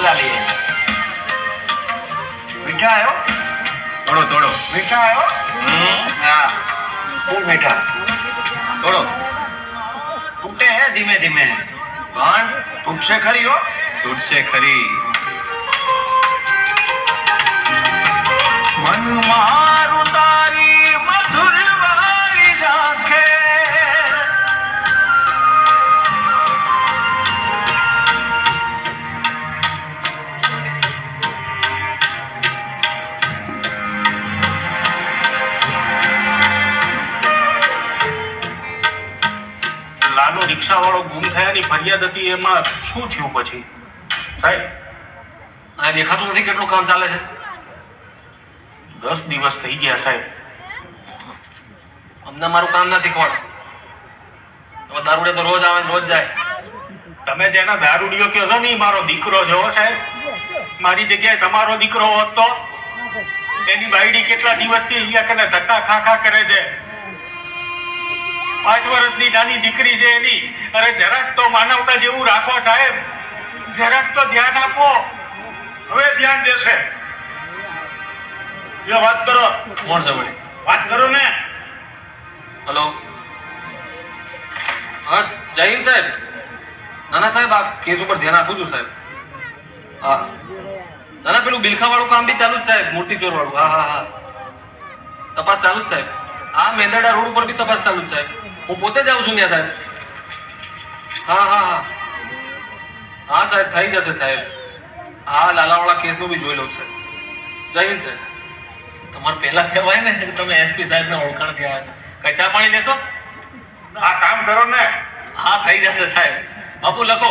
बोला लिए मीठा आयो થોડો થોડો मीठा आयो हाँ फूल मीठा થોડો टूटे है धीमे धीमे પણ टूटसे खरी हो તૂટશે ખરી मन मारू तारी मधुर वाली राखे લાલો રિક્ષા વાળો ગુમ થયાની ફરિયાદ હતી એમાં શું થયું પછી સાહેબ આ દેખાતું નથી કેટલું કામ ચાલે છે 10 દિવસ થઈ ગયા સાહેબ અમને મારું કામ ના શીખવાડો હવે દારૂડે તો રોજ આવે ને રોજ જાય તમે જેના દારૂડિયો કહો છો ને ઈ મારો દીકરો છો સાહેબ મારી જગ્યાએ તમારો દીકરો હોત તો એની બાયડી કેટલા દિવસથી અહીંયા કને ધક્કા ખા ખા કરે છે 5 વર્ષની નાની દીકરી છે એની અરે જરાક તો માનવતા જેવું રાખો સાહેબ જરાક તો ધ્યાન આપો હવે ધ્યાન દેશે યો વાત કરો કોણ છે વળી વાત કરો ને હલો હા જય હિન્દ સાહેબ નાના સાહેબ આ કેસ ઉપર ધ્યાન આપું છું સાહેબ હા નાના પેલું બિલખા વાળું કામ બી ચાલુ જ સાહેબ મૂર્તિ ચોર વાળું હા હા હા તપાસ ચાલુ જ સાહેબ હા મેંદરડા રોડ ઉપર બી તપાસ ચાલુ જ સાહેબ હું પોતે જ આવું છું ત્યાં સાહેબ હા હા હા હા સાહેબ થઈ જશે સાહેબ હા લાલાવાળા કેસનું બી જોઈ લઉં સાહેબ જય હિન્દ સાહેબ તમારે પહેલા કહેવાય ને કે તમે એસપી સાહેબને ઓળખાણ થયા કઈ ચા પાણી લેશો આ કામ કરો ને હા થઈ જશે સાહેબ બાપુ લખો